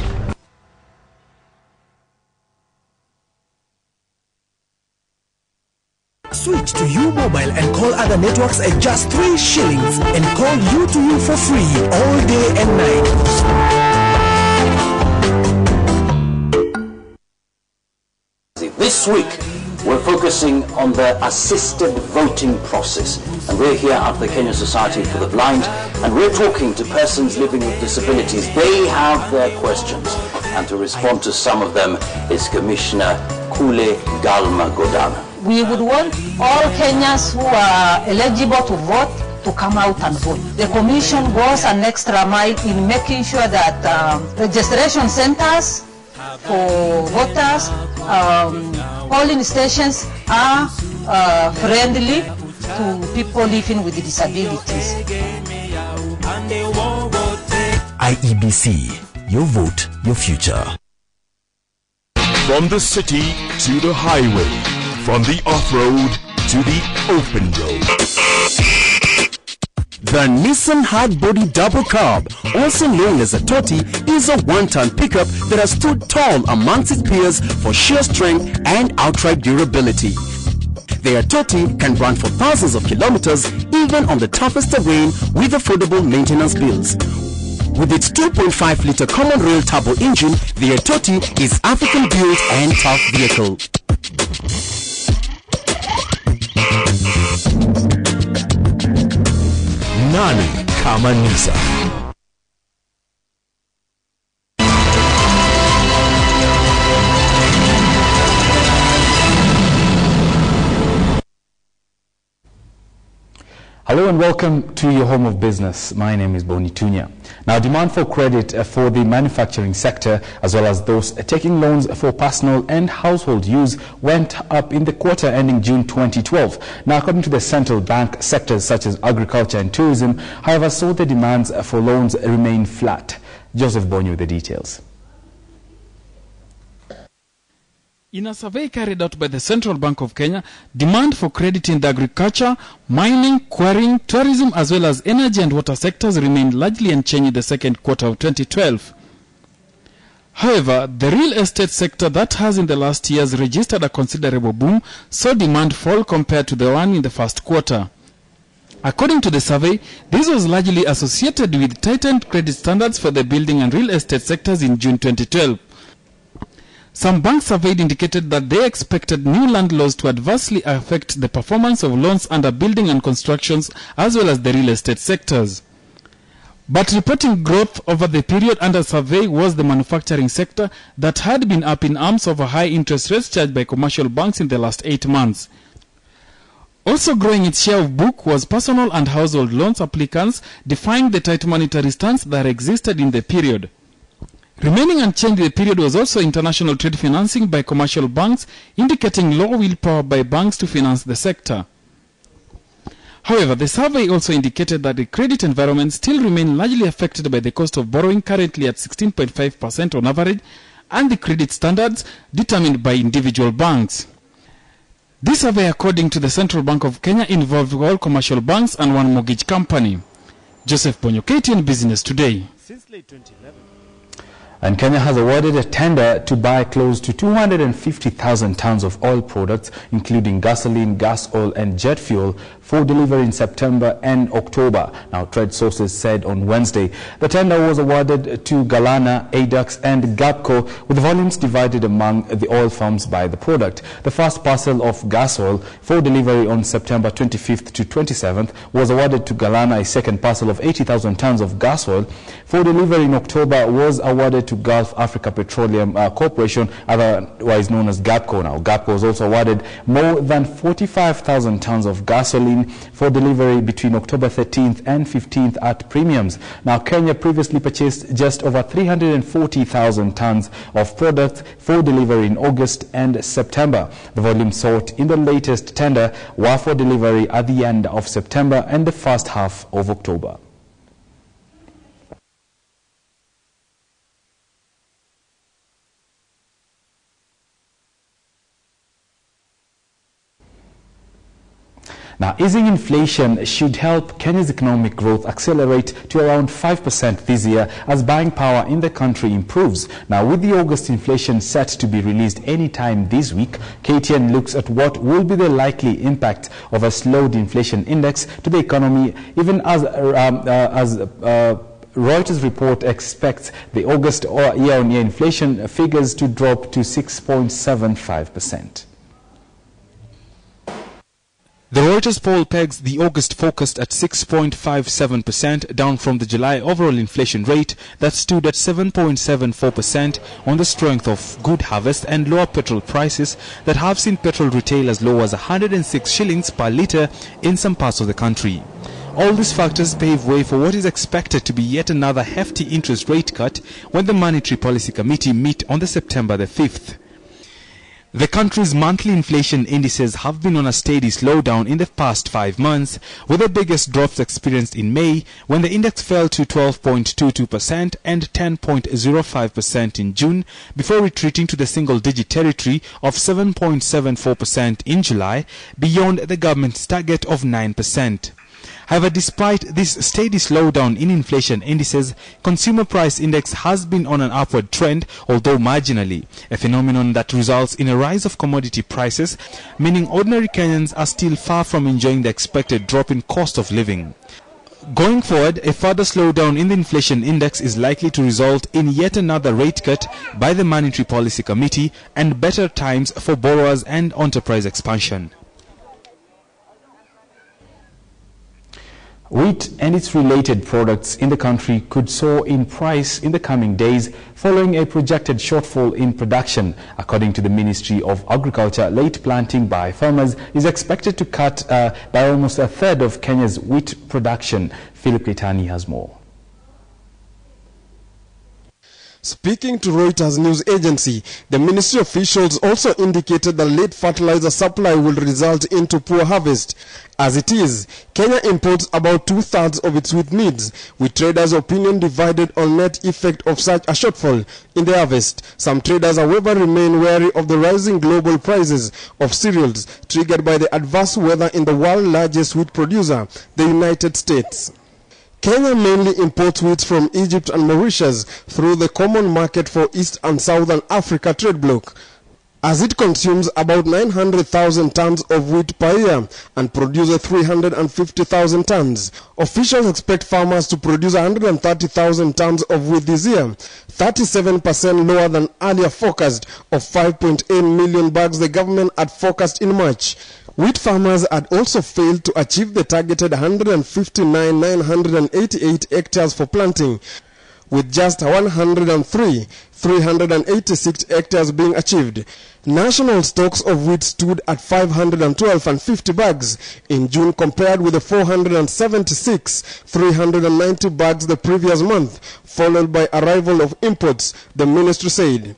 S3: Switch to U-Mobile and call other networks at just 3 shillings and call U2U for free all day and night.
S27: This week, we're focusing on the assisted voting process, and we're here at the Kenya Society for the Blind, and we're talking to persons living with disabilities. They have their questions, and to respond to some of them is Commissioner Kule Galma Godana.
S28: We would want all Kenyans who are eligible to vote to come out and vote. The Commission goes an extra mile in making sure that registration centers for voters, polling stations are friendly to people living with disabilities.
S3: IEBC, Your vote, your future.
S16: From the city to the highway, from the off-road to the open road.
S2: The Nissan Hard-Body Double Cab, also known as a Toti, is a one-ton pickup that has stood tall amongst its peers for sheer strength and outright durability. Their Toti can run for thousands of kilometers even on the toughest terrain with affordable maintenance bills. With its 2.5-liter common rail turbo engine, the Toti is African-built and tough vehicle.
S3: Nani kama Nissan?
S6: Hello and welcome to your home of business. My name is Boni Tunya. Now, demand for credit for the manufacturing sector, as well as those taking loans for personal and household use, went up in the quarter ending June 2012. Now, according to the central bank, sectors such as agriculture and tourism, however, saw the demands for loans remain flat. Joseph Bonyo with the details.
S8: In a survey carried out by the Central Bank of Kenya, demand for credit in the agriculture, mining, quarrying, tourism as well as energy and water sectors remained largely unchanged in the second quarter of 2012. However, the real estate sector that has in the last years registered a considerable boom saw demand fall compared to the one in the first quarter. According to the survey, this was largely associated with tightened credit standards for the building and real estate sectors in June 2012. Some banks surveyed indicated that they expected new land laws to adversely affect the performance of loans under building and constructions as well as the real estate sectors. But reporting growth over the period under survey was the manufacturing sector that had been up in arms over high interest rates charged by commercial banks in the last 8 months. Also growing its share of book was personal and household loans applicants, defying the tight monetary stance that existed in the period. Remaining unchanged in the period was also international trade financing by commercial banks, indicating low willpower by banks to finance the sector. However, the survey also indicated that the credit environment still remained largely affected by the cost of borrowing, currently at 16.5% on average, and the credit standards determined by individual banks. This survey, according to the Central Bank of Kenya, involved all commercial banks and one mortgage company. Joseph Bonyo, Ktn Business Today.
S6: Since late 2011. And Kenya has awarded a tender to buy close to 250,000 tons of oil products, including gasoline, gas oil and jet fuel, for delivery in September and October. Now, trade sources said on Wednesday. The tender was awarded to Galana, ADAX and GAPCO, with volumes divided among the oil firms by the product. The first parcel of gas oil for delivery on September 25th to 27th was awarded to Galana. A second parcel of 80,000 tons of gas oil for delivery in October was awarded to Gulf Africa Petroleum Corporation, otherwise known as GAPCO. Now, GAPCO was also awarded more than 45,000 tons of gasoline for delivery between October 13th and 15th at premiums. Now, Kenya previously purchased just over 340,000 tons of products for delivery in August and September. The volume sought in the latest tender were for delivery at the end of September and the first half of October. Now, easing inflation should help Kenya's economic growth accelerate to around 5% this year as buying power in the country improves. Now, with the August inflation set to be released anytime this week, KTN looks at what will be the likely impact of a slowed inflation index to the economy, even as Reuters report expects the August year-on-year inflation figures to drop to 6.75%.
S9: The Reuters poll pegs the August forecast at 6.57%, down from the July overall inflation rate that stood at 7.74% on the strength of good harvest and lower petrol prices that have seen petrol retail as low as 106 shillings per litre in some parts of the country. All these factors pave way for what is expected to be yet another hefty interest rate cut when the Monetary Policy Committee meet on the September the 5th. The country's monthly inflation indices have been on a steady slowdown in the past 5 months, with the biggest drops experienced in May, when the index fell to 12.22% and 10.05% in June, before retreating to the single-digit territory of 7.74% in July, beyond the government's target of 9%. However, despite this steady slowdown in inflation indices, consumer price index has been on an upward trend, although marginally, a phenomenon that results in a rise of commodity prices, meaning ordinary Kenyans are still far from enjoying the expected drop in cost of living. Going forward, a further slowdown in the inflation index is likely to result in yet another rate cut by the Monetary Policy Committee and better times for borrowers and enterprise expansion.
S6: Wheat and its related products in the country could soar in price in the coming days following a projected shortfall in production. According to the Ministry of Agriculture, late planting by farmers is expected to cut by almost a third of Kenya's wheat production. Philip Ktn has more.
S10: Speaking to Reuters news agency, the ministry officials also indicated that late fertilizer supply will result into poor harvest. As it is, Kenya imports about 2/3 of its wheat needs, with traders' opinion divided on net effect of such a shortfall in the harvest. Some traders, however, remain wary of the rising global prices of cereals triggered by the adverse weather in the world's largest wheat producer, the United States. Kenya mainly imports wheat from Egypt and Mauritius through the common market for East and Southern Africa trade bloc, as it consumes about 900,000 tons of wheat per year and produces 350,000 tons. Officials expect farmers to produce 130,000 tons of wheat this year, 37% lower than earlier forecast of 5.8 million bags the government had forecast in March. Wheat farmers had also failed to achieve the targeted 159,988 hectares for planting, with just 103,386 hectares being achieved. National stocks of wheat stood at 512.50 bags in June, compared with the 476,390 bags the previous month, followed by arrival of imports, the ministry said.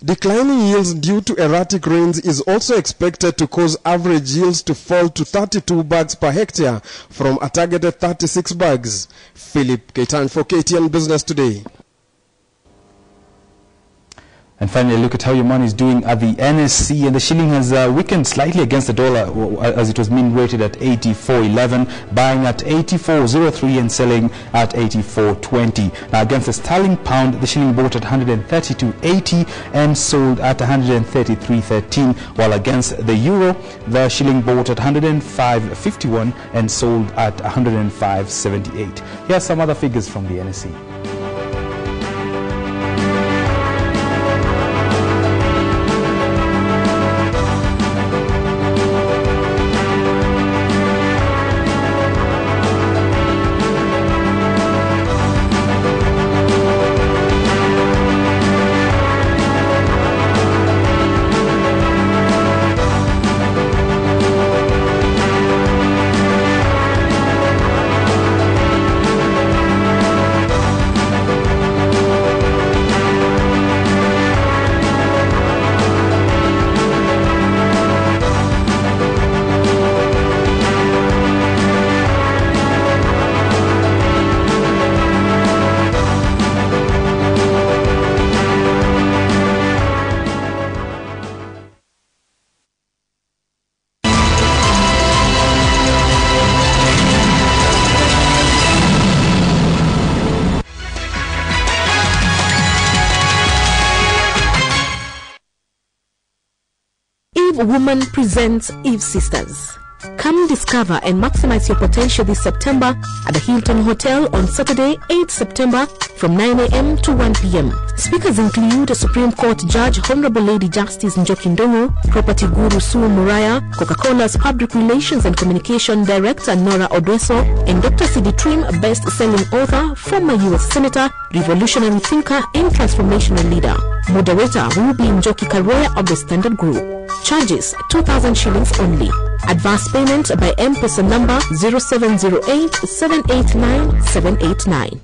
S10: Declining yields due to erratic rains is also expected to cause average yields to fall to 32 bags per hectare from a targeted 36 bags. Philip Ktn for KTN Business Today.
S6: And finally, look at how your money is doing at the NSC, and the shilling has weakened slightly against the dollar as it was mean rated at 84.11, buying at 84.03 and selling at 84.20. Now against the sterling pound, the shilling bought at 132.80 and sold at 133.13, while against the euro, the shilling bought at 105.51 and sold at 105.78. Here are some other figures from the NSC.
S11: Woman presents Eve Sisters. Come discover and maximize your potential this September at the Hilton Hotel on Saturday, 8th September from 9 a.m. to 1 p.m. Speakers include Supreme Court Judge Honorable Lady Justice Njoki Ndongo, Property Guru Sue Muraya, Coca-Cola's Public Relations and Communication Director Nora Odweso, and Dr. Sidi Trim, best-selling author, former U.S. Senator, revolutionary thinker, and transformational leader. Moderator will be Njoki Karoya of the Standard Group. Charges 2,000 shillings only. Advance payment by M-Pesa number 0708 789 789.